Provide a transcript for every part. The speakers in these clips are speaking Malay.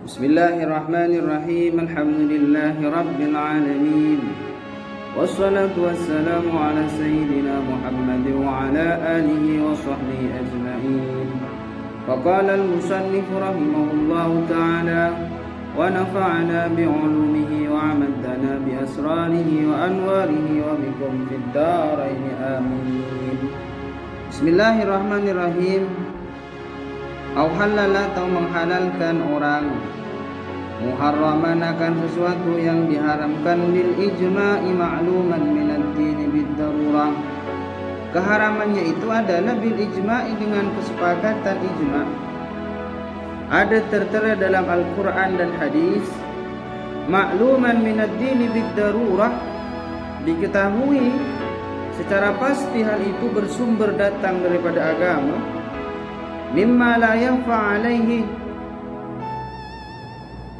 Bismillahirrahmanirrahim. Alhamdulillahi rabbil alamin. Wassalatu wassalamu ala sayyidina Muhammad wa ala alihi wa sahbihi ajma'in. Faqala al-musannif rahimahullahu ta'ala wa nafa'ana bi'ulumihi wa amaddana bi asrarihi wa anwarihi wa bikum fid darain amin. Bismillahirrahmanirrahim. Auhalala atau menghalalkan orang, muharraman akan sesuatu yang diharamkan, bil ijma'i ma'luman minad dini bid darurah. Keharamannya itu adalah bil ijma'i, dengan kesepakatan ijma'. Ada tertera dalam Al-Quran dan hadis. Ma'luman minad dini bid darurah, diketahui secara pasti hal itu bersumber datang daripada agama. Mimma la yanfa' alaihi,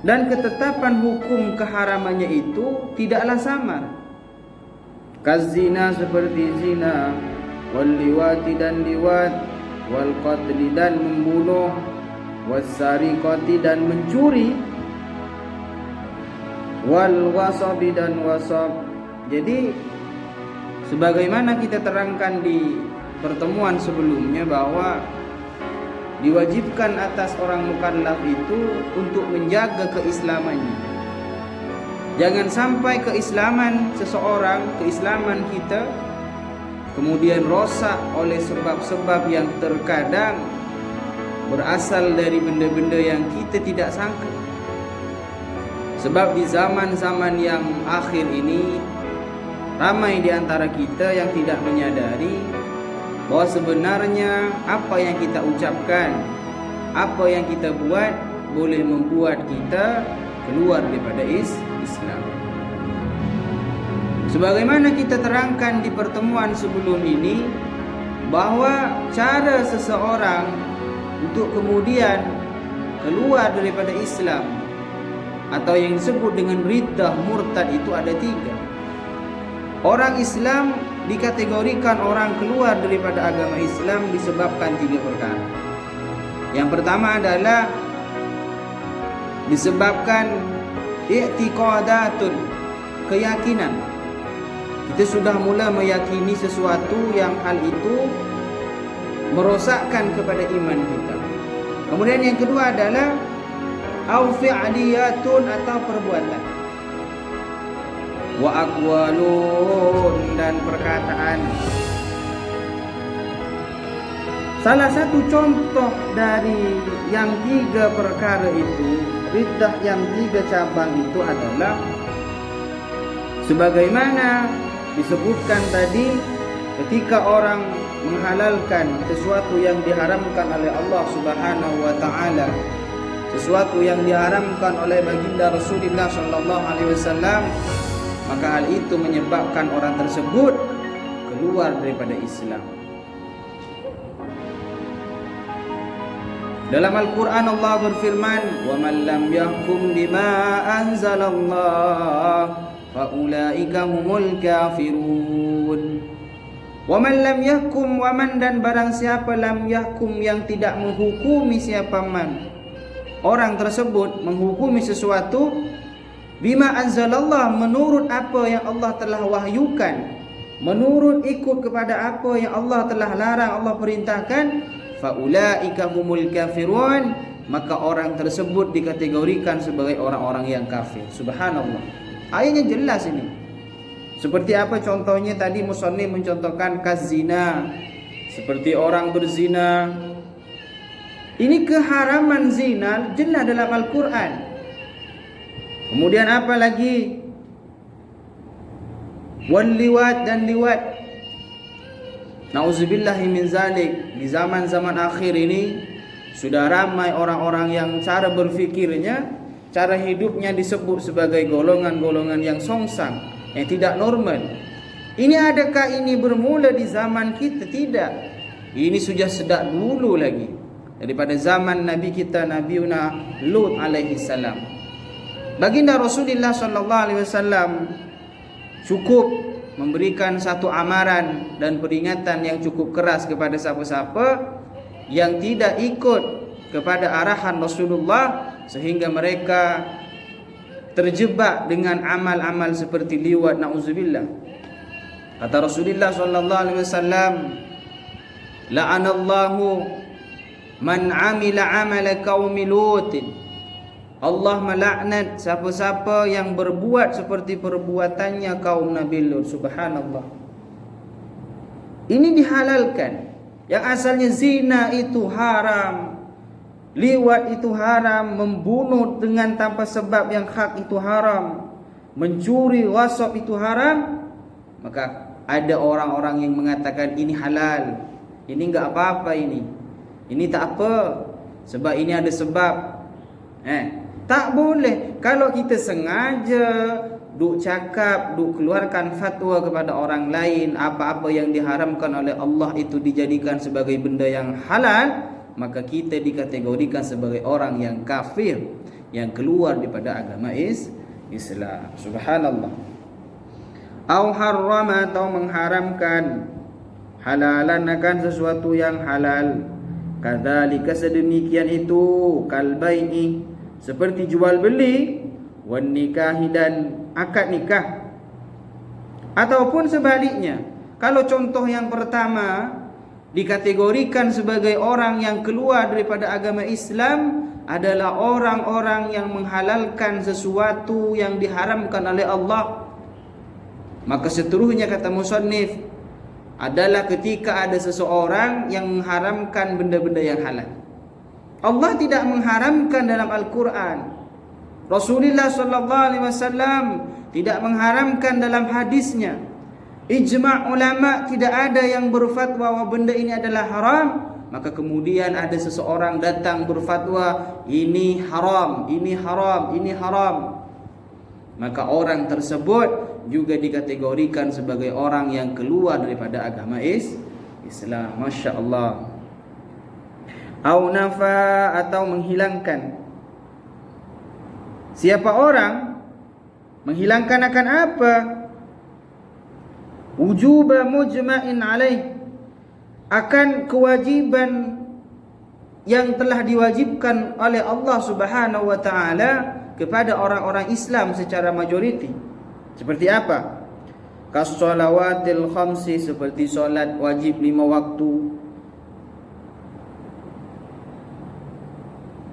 dan ketetapan hukum keharamannya itu tidaklah samar. Kazina, seperti zina, wal liwati, dan liwat, wal qatli, dan membunuh, wassariqati, dan mencuri, wal wasabi, dan wasab. Jadi sebagaimana kita terangkan di pertemuan sebelumnya bahwa diwajibkan atas orang mukallaf itu untuk menjaga keislamannya. Jangan sampai keislaman seseorang, keislaman kita kemudian rosak oleh sebab-sebab yang terkadang berasal dari benda-benda yang kita tidak sangka. Sebab di zaman-zaman yang akhir ini ramai di antara kita yang tidak menyadari bahwa sebenarnya apa yang kita ucapkan, apa yang kita buat boleh membuat kita keluar daripada Islam. Sebagaimana kita terangkan di pertemuan sebelum ini, bahwa cara seseorang untuk kemudian keluar daripada Islam atau yang disebut dengan riddah, murtad, itu ada 3. Orang Islam dikategorikan orang keluar daripada agama Islam disebabkan 3 perkara. Yang pertama adalah disebabkan i'tiqadatun, keyakinan. Kita sudah mula meyakini sesuatu yang hal itu merosakkan kepada iman kita. Kemudian yang kedua adalah au fi'liyatun, atau perbuatan, wa aqwalun, dan perkataan. Salah satu contoh dari yang 3 perkara itu, riddah yang 3 cabang itu adalah sebagaimana disebutkan tadi, ketika orang menghalalkan sesuatu yang diharamkan oleh Allah Subhanahu wa taala, sesuatu yang diharamkan oleh baginda Rasulullah sallallahu alaihi wasallam, maka hal itu menyebabkan orang tersebut keluar daripada Islam. Dalam Al-Quran Allah berfirman, وَمَنْ لَمْ يَحْكُمْ بِمَا أَنْزَلَ اللَّهُ فَأُولَئِكَ هُمُ الْكَافِرُونَ. وَمَنْ لَمْ يَحْكُمْ, وَمَنْ, dan barang siapa, lam yahkum, yang tidak menghukumi, siapa man, orang tersebut menghukumi sesuatu, bima anzalallah, menurut apa yang Allah telah wahyukan, menurut ikut kepada apa yang Allah telah larang, Allah perintahkan, faulaika humul kafirun, maka orang tersebut dikategorikan sebagai orang-orang yang kafir. Subhanallah, ayatnya jelas ini. Seperti apa contohnya tadi? Musannif mencontohkan kazina, seperti orang berzina. Ini keharaman zina jelas dalam Al-Quran. Kemudian apa lagi? Wal liwat, dan liwat. Nauzubillahi min zalik. Di zaman-zaman akhir ini sudah ramai orang-orang yang cara berfikirnya, cara hidupnya disebut sebagai golongan-golongan yang songsang, yang tidak normal. Ini adakah ini bermula di zaman kita? Tidak. Ini sudah sejak dulu lagi, daripada zaman Nabi kita, Nabiuna Lut alaihi salam. Baginda Rasulullah sallallahu alaihi wasallam cukup memberikan satu amaran dan peringatan yang cukup keras kepada siapa-siapa yang tidak ikut kepada arahan Rasulullah sehingga mereka terjebak dengan amal-amal seperti liwat, na'udzubillah. Kata Rasulullah sallallahu alaihi wasallam, la'anallahu man amila amala qaumi Lutin. Allah melaknat siapa-siapa yang berbuat seperti perbuatannya kaum Nabi Lut. Subhanallah. Ini dihalalkan. Yang asalnya zina itu haram, liwat itu haram, membunuh dengan tanpa sebab yang hak itu haram, mencuri, ghasab itu haram. Maka ada orang-orang yang mengatakan ini halal, ini enggak apa-apa, ini tak apa, sebab ini ada sebab. Tak boleh. Kalau kita sengaja duk cakap, duk keluarkan fatwa kepada orang lain, apa-apa yang diharamkan oleh Allah itu dijadikan sebagai benda yang halal, maka kita dikategorikan sebagai orang yang kafir, yang keluar daripada agama Islam. Subhanallah. Au harrama, atau mengharamkan, halalan akan sesuatu yang halal. Kadzalika, sedemikian itu, kalbai'i, seperti jual beli, wan nikahi, dan akad nikah. Ataupun sebaliknya, kalau contoh yang pertama dikategorikan sebagai orang yang keluar daripada agama Islam adalah orang-orang yang menghalalkan sesuatu yang diharamkan oleh Allah, maka seterusnya, kata musannif, adalah ketika ada seseorang yang mengharamkan benda-benda yang halal. Allah tidak mengharamkan dalam Al-Quran, Rasulullah sallallahu alaihi wasallam tidak mengharamkan dalam hadisnya, ijma' ulama tidak ada yang berfatwa bahwa benda ini adalah haram. Maka kemudian ada seseorang datang berfatwa, ini haram, ini haram, ini haram, maka orang tersebut juga dikategorikan sebagai orang yang keluar daripada agama Islam. Masya Allah. Au nafa, atau menghilangkan. Siapa orang menghilangkan akan apa? Wujuba mujma'in alaih, akan kewajiban yang telah diwajibkan oleh Allah Subhanahu wa taala kepada orang-orang Islam secara majoriti. Seperti apa? Kas-shalawatil khamsi, seperti solat wajib 5 waktu,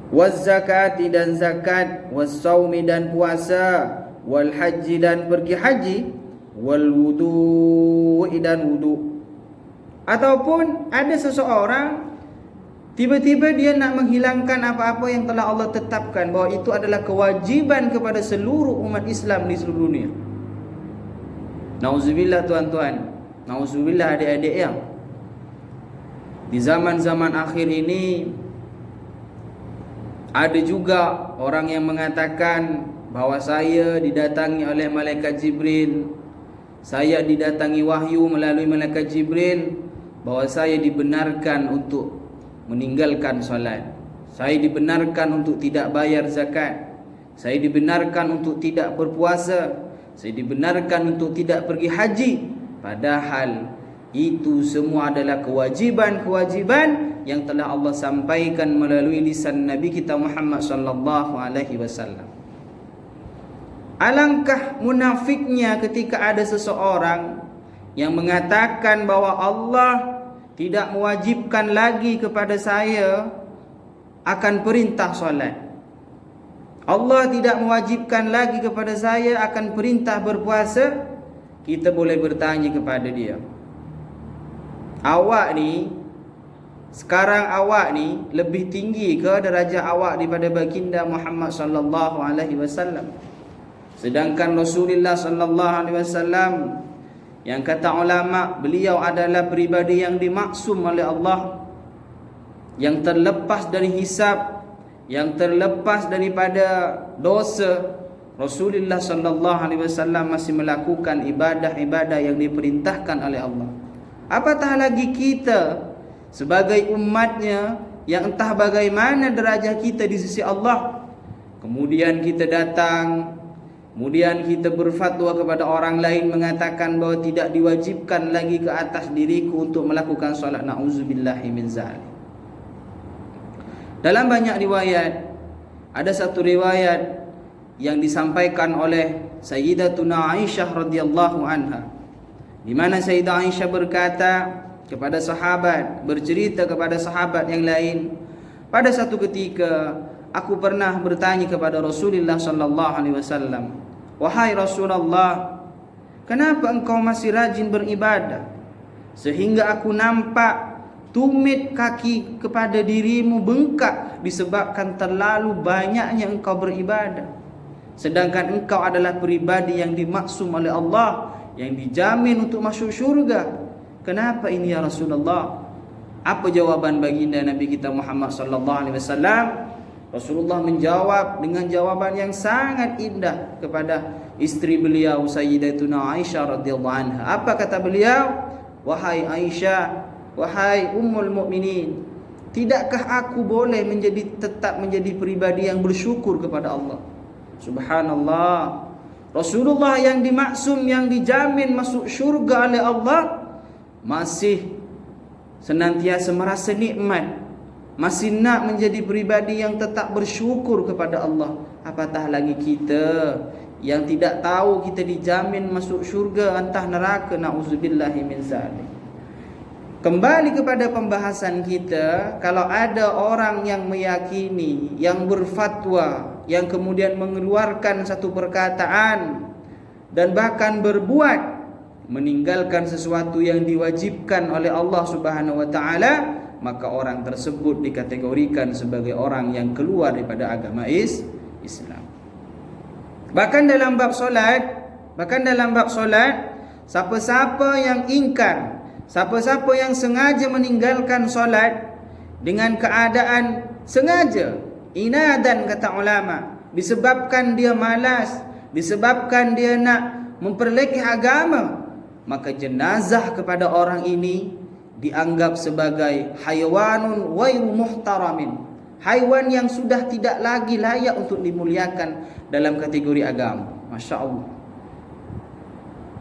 waz-zakati, dan zakat, was-saumi, dan puasa, wal haji, dan pergi haji, wal wudu'i, dan wudu. Ataupun ada seseorang tiba-tiba dia nak menghilangkan apa-apa yang telah Allah tetapkan bahwa itu adalah kewajiban kepada seluruh umat Islam di seluruh dunia. Nauzubillah tuan-tuan, nauzubillah adik-adik yang di zaman-zaman akhir ini ada juga orang yang mengatakan bahawa saya didatangi oleh malaikat Jibril, saya didatangi wahyu melalui malaikat Jibril, bahawa saya dibenarkan untuk meninggalkan solat, saya dibenarkan untuk tidak bayar zakat, saya dibenarkan untuk tidak berpuasa, saya dibenarkan untuk tidak pergi haji. Padahal itu semua adalah kewajiban-kewajiban yang telah Allah sampaikan melalui lisan Nabi kita Muhammad sallallahu alaihi wasallam. Alangkah munafiknya ketika ada seseorang yang mengatakan bahwa Allah tidak mewajibkan lagi kepada saya akan perintah solat, Allah tidak mewajibkan lagi kepada saya akan perintah berpuasa. Kita boleh bertanya kepada dia, awak ni sekarang awak ni lebih tinggi ke darjah awak daripada baginda Muhammad sallallahu alaihi wasallam? Sedangkan Rasulullah sallallahu alaihi wasallam, yang kata ulama, beliau adalah pribadi yang dimaksum oleh Allah, yang terlepas dari hisab, yang terlepas daripada dosa. Rasulullah sallallahu alaihi wasallam masih melakukan ibadah-ibadah yang diperintahkan oleh Allah. Apatah lagi kita sebagai umatnya yang entah bagaimana derajat kita di sisi Allah. Kemudian kita datang, kemudian kita berfatwa kepada orang lain mengatakan bahawa tidak diwajibkan lagi ke atas diriku untuk melakukan solat. Na'udzubillahi min zalik. Dalam banyak riwayat Ada satu riwayat yang disampaikan oleh Sayyidatuna Aisyah radhiyallahu anha, di mana Sayyidah Aisyah berkata kepada sahabat, bercerita kepada sahabat yang lain, pada satu ketika aku pernah bertanya kepada Rasulullah sallallahu alaihi wasallam, wahai Rasulullah, kenapa engkau masih rajin beribadah sehingga aku nampak tumit kaki kepada dirimu bengkak disebabkan terlalu banyaknya engkau beribadah, sedangkan engkau adalah pribadi yang dimaksum oleh Allah, yang dijamin untuk masuk syurga. Kenapa ini ya Rasulullah? Apa jawaban baginda Nabi kita Muhammad sallallahu alaihi wasallam? Rasulullah menjawab dengan jawaban yang sangat indah kepada isteri beliau Sayyidatuna Aisyah radhiyallahu anha. Apa kata beliau? Wahai Aisyah, wahai Ummul Mukminin, tidakkah aku boleh tetap menjadi pribadi yang bersyukur kepada Allah? Subhanallah, Rasulullah yang dimaksum, yang dijamin masuk syurga oleh Allah, masih senantiasa merasa nikmat, masih nak menjadi pribadi yang tetap bersyukur kepada Allah. Apatah lagi kita yang tidak tahu kita dijamin masuk syurga entah neraka, na'udzubillahi min zalik. Kembali kepada pembahasan kita, kalau ada orang yang meyakini, yang berfatwa, yang kemudian mengeluarkan satu perkataan dan bahkan berbuat meninggalkan sesuatu yang diwajibkan oleh Allah Subhanahu wa taala, maka orang tersebut dikategorikan sebagai orang yang keluar daripada agama Islam. Bahkan dalam bab solat, siapa-siapa yang ingkar, siapa-siapa yang sengaja meninggalkan solat dengan keadaan sengaja, inadan kata ulama, disebabkan dia malas, disebabkan dia nak memperlekeh agama, maka jenazah kepada orang ini dianggap sebagai hayawanun ghairu muhtaramin, haiwan yang sudah tidak lagi layak untuk dimuliakan dalam kategori agama. Masya Allah.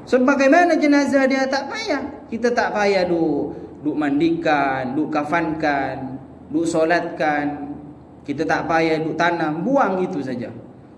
Sebagaimana jenazah dia tak payah, kita tak payah duk mandikan, duk kafankan, duk solatkan, kita tak payah duk tanam, buang itu saja.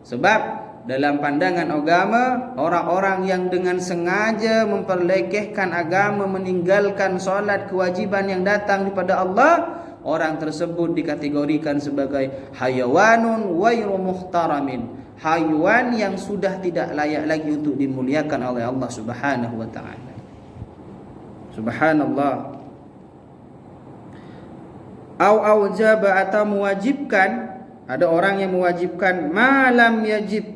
Sebab dalam pandangan agama, orang-orang yang dengan sengaja memperlekehkan agama, meninggalkan solat kewajiban yang datang daripada Allah, orang tersebut dikategorikan sebagai hayawanun ghairu muhtaramin, haiwan yang sudah tidak layak lagi untuk dimuliakan oleh Allah Subhanahu wa taala. Subhanallah. Au aujaba, atau mewajibkan, ada orang yang mewajibkan malam yajib,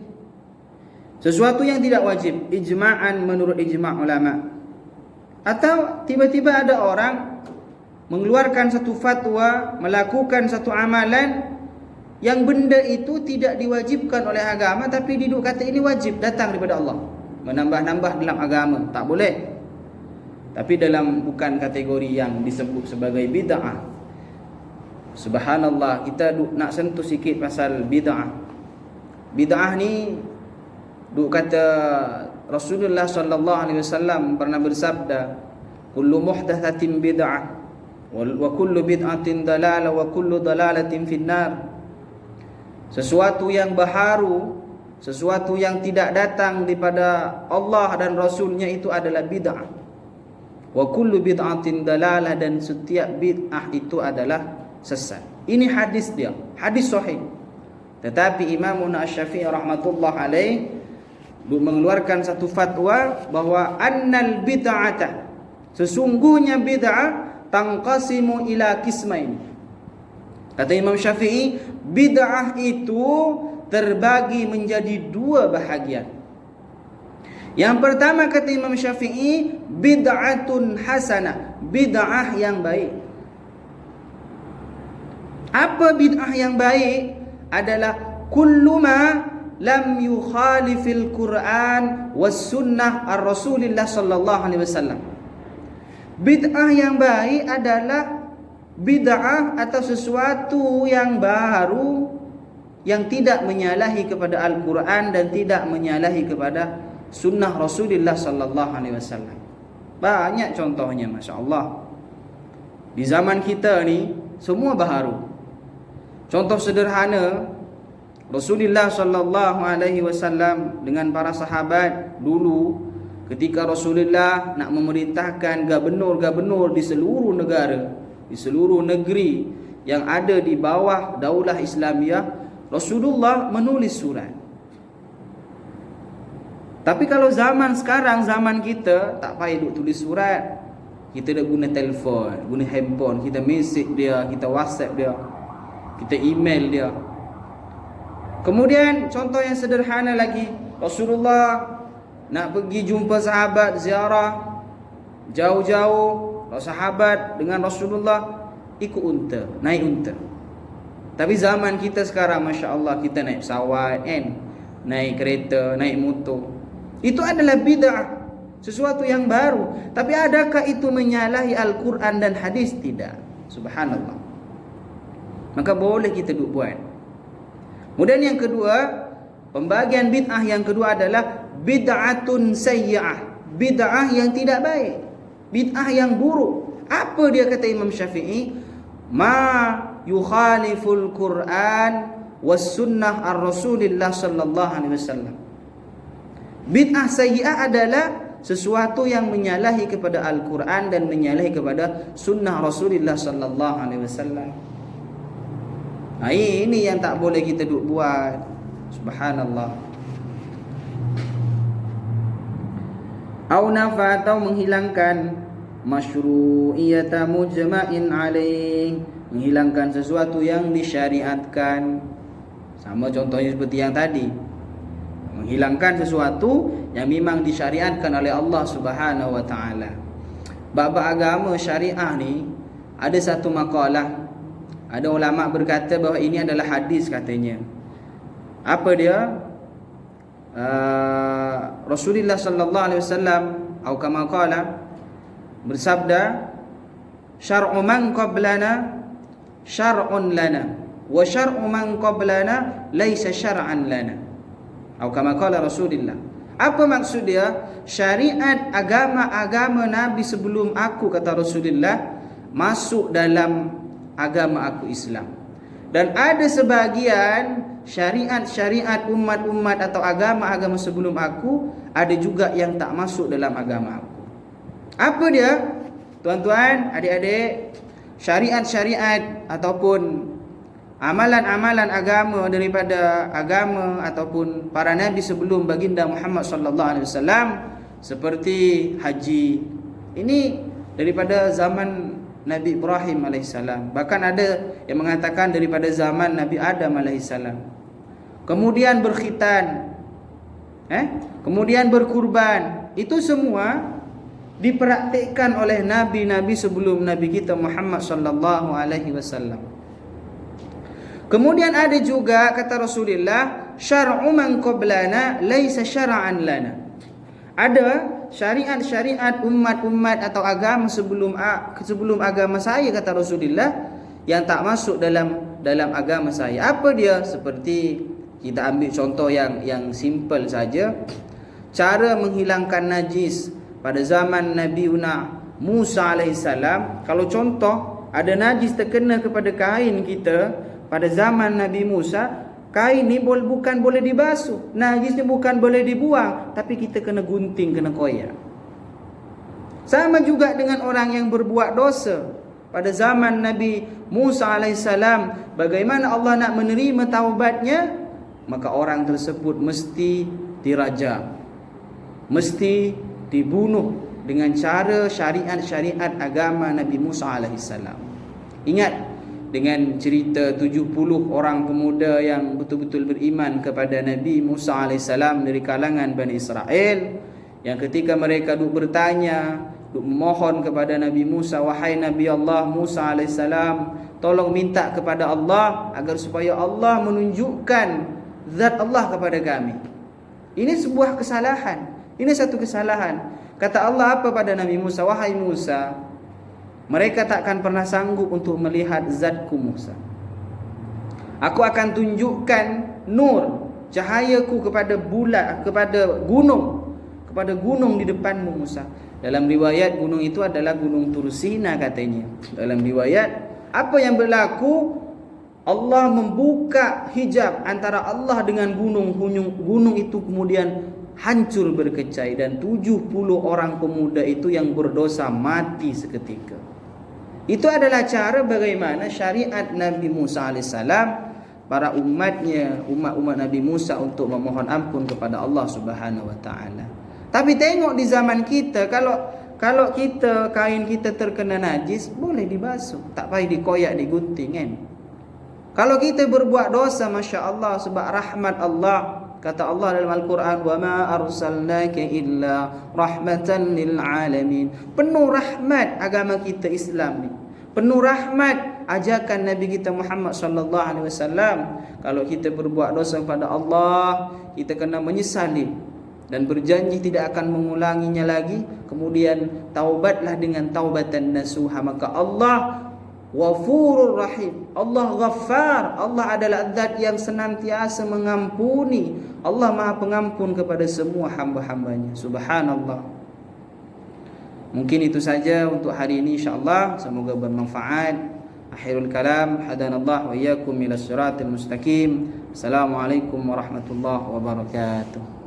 sesuatu yang tidak wajib, ijma'an menurut ijma' ulama. Atau tiba-tiba ada orang mengeluarkan satu fatwa, melakukan satu amalan yang benda itu tidak diwajibkan oleh agama, tapi diduk kata ini wajib, datang daripada Allah, menambah-nambah dalam agama, tak boleh. Tapi dalam bukan kategori yang disebut sebagai bid'ah. Subhanallah, kita nak sentuh sikit pasal bid'ah. Bid'ah ni duk kata Rasulullah sallallahu alaihi wasallam pernah bersabda, kullu muhdatsatin bid'ah wa kullu bid'atin dalalah wa kullu dalalatin finnar. Sesuatu yang baharu, sesuatu yang tidak datang daripada Allah dan Rasulnya itu adalah bid'ah. Wa kullu bid'atin dalalah, dan setiap bid'ah itu adalah sesat. Ini hadis dia, hadis sahih. Tetapi Imam Asy-Syafi'i rahmatullah alaih mengeluarkan satu fatwa bahawa annal bid'ata, sesungguhnya bid'ah tanqasimu ila qismain. Kata Imam Syafi'i, bid'ah itu terbagi menjadi dua bahagian. Yang pertama kata Imam Syafi'i, bid'atun hasanah, bid'ah yang baik. Apa bid'ah yang baik? Adalah kullu ma lam yukhalifil Quran was sunnah ar-Rasulillah sallallahu alaihi wasallam. Bid'ah yang baik adalah bid'ah atau sesuatu yang baru yang tidak menyalahi kepada Al-Quran dan tidak menyalahi kepada sunnah Rasulullah sallallahu alaihi wasallam. Banyak contohnya, masya-Allah. Di zaman kita ni semua baharu. Contoh sederhana, Rasulullah sallallahu alaihi wasallam dengan para sahabat dulu ketika Rasulullah nak memerintahkan gubernur-gubernur di seluruh negara, di seluruh negeri yang ada di bawah daulah Islamiah, Rasulullah menulis surat. Tapi kalau zaman sekarang, zaman kita, tak payah duk tulis surat. Kita dah guna telefon, guna handphone, kita mesej dia, kita WhatsApp dia, kita email dia. Kemudian contoh yang sederhana lagi, Rasulullah nak pergi jumpa sahabat, ziarah jauh-jauh, sahabat dengan Rasulullah ikut unta, naik unta. Tapi zaman kita sekarang, Masya Allah, kita naik pesawat kan, naik kereta, naik motor. Itu adalah bid'ah, sesuatu yang baru. Tapi adakah itu menyalahi Al-Quran dan hadis? Tidak. Subhanallah. Maka boleh kita duk buat. Kemudian yang kedua, pembagian bid'ah yang kedua adalah bid'atun sayyi'ah, bid'ah yang tidak baik, bid'ah yang buruk. Apa dia kata Imam Syafi'i? Ma yukhaliful Quran was sunnah ar-Rasulillah sallallahu alaihi wasallam. Bid'ah sayyi'ah adalah sesuatu yang menyalahi kepada Al-Quran dan menyalahi kepada sunnah Rasulullah sallallahu alaihi wasallam. Ini yang tak boleh kita duk buat. Subhanallah. Au nafa, atau menghilangkan masyru'iyata mujma'in alaih, menghilangkan sesuatu yang disyariatkan. Sama contohnya seperti yang tadi, menghilangkan sesuatu yang memang disyariatkan oleh Allah Subhanahu wa taala. Bab agama syariah ni ada satu makalah, ada ulama berkata bahawa ini adalah hadis katanya. Apa dia? Rasulullah sallallahu alaihi wasallam atau kama qala bersabda, syar'u man qablana syar'un lana wa syar'u man qablana laisa syar'an lana. Atau kama qala Rasulullah. Apa maksud dia? Syariat agama-agama Nabi sebelum aku, kata Rasulullah, masuk dalam agama aku Islam. Dan ada sebahagian syariat-syariat umat-umat atau agama-agama sebelum aku ada juga yang tak masuk dalam agama aku. Apa dia? Tuan-tuan, adik-adik, syariat-syariat ataupun amalan-amalan agama daripada agama ataupun para nabi sebelum baginda Muhammad sallallahu alaihi wasallam, seperti haji, ini daripada zaman Nabi Ibrahim alaihissalam. Bahkan ada yang mengatakan daripada zaman Nabi Adam alaihissalam. Kemudian berkhitan, kemudian berkurban. Itu semua dipraktikkan oleh nabi-nabi sebelum Nabi kita Muhammad sallallahu alaihi wasallam. Kemudian ada juga kata Rasulullah, syar'u man qablana laisa syar'an lana. Ada syariat-syariat umat-umat atau agama sebelum agama saya, kata Rasulullah, yang tak masuk dalam agama saya. Apa dia? Seperti kita ambil contoh yang simple saja. Cara menghilangkan najis pada zaman Nabi Musa alaihissalam. Kalau contoh ada najis terkena kepada kain kita pada zaman Nabi Musa, kain ni bukan boleh dibasuh, najis ni bukan boleh dibuang, tapi kita kena gunting, kena koyak. Sama juga dengan orang yang berbuat dosa pada zaman Nabi Musa alaihissalam. Bagaimana Allah nak menerima taubatnya? Maka orang tersebut mesti dirajam, mesti dibunuh dengan cara syariat-syariat agama Nabi Musa alaihissalam. Ingat dengan cerita 70 orang pemuda yang betul-betul beriman kepada Nabi Musa alaihissalam dari kalangan Bani Israel, yang ketika mereka duk bertanya, duk memohon kepada Nabi Musa, wahai Nabi Allah Musa alaihissalam, tolong minta kepada Allah agar supaya Allah menunjukkan zat Allah kepada kami. Ini sebuah kesalahan, ini satu kesalahan. Kata Allah apa pada Nabi Musa? Wahai Musa, mereka takkan pernah sanggup untuk melihat zatku Musa. Aku akan tunjukkan nur, cahayaku kepada bulan, kepada gunung di depanmu Musa. Dalam riwayat gunung itu adalah gunung Tursina katanya. Dalam riwayat apa yang berlaku, Allah membuka hijab antara Allah dengan gunung. Gunung itu kemudian hancur berkecai dan 70 orang pemuda itu yang berdosa mati seketika. Itu adalah cara bagaimana syariat Nabi Musa alaihissalam, para umatnya, umat Nabi Musa untuk memohon ampun kepada Allah Subhanahu wa taala. Tapi tengok di zaman kita, kalau kita kain kita terkena najis, boleh dibasuh, tak payah dikoyak digunting kan. Kalau kita berbuat dosa, Masya Allah, sebab rahmat Allah, kata Allah dalam Al-Quran, wa ma arsalnaka illa rahmatan lil alamin. Penuh rahmat agama kita Islam ni, penuh rahmat ajakan Nabi kita Muhammad sallallahu alaihi wasallam. Kalau kita berbuat dosa kepada Allah, kita kena menyesali dan berjanji tidak akan mengulanginya lagi. Kemudian taubatlah dengan taubatan nasuha, maka Allah Ghafurur Rahim, Allah Ghaffar, Allah adalah zat yang senantiasa mengampuni. Allah Maha Pengampun kepada semua hamba-hambanya. Subhanallah. Mungkin itu saja untuk hari ini, insyaAllah. Semoga bermanfaat. Akhirul kalam, hadanallah wa iyyakum ila siratil mustaqim. Assalamualaikum warahmatullahi wabarakatuh.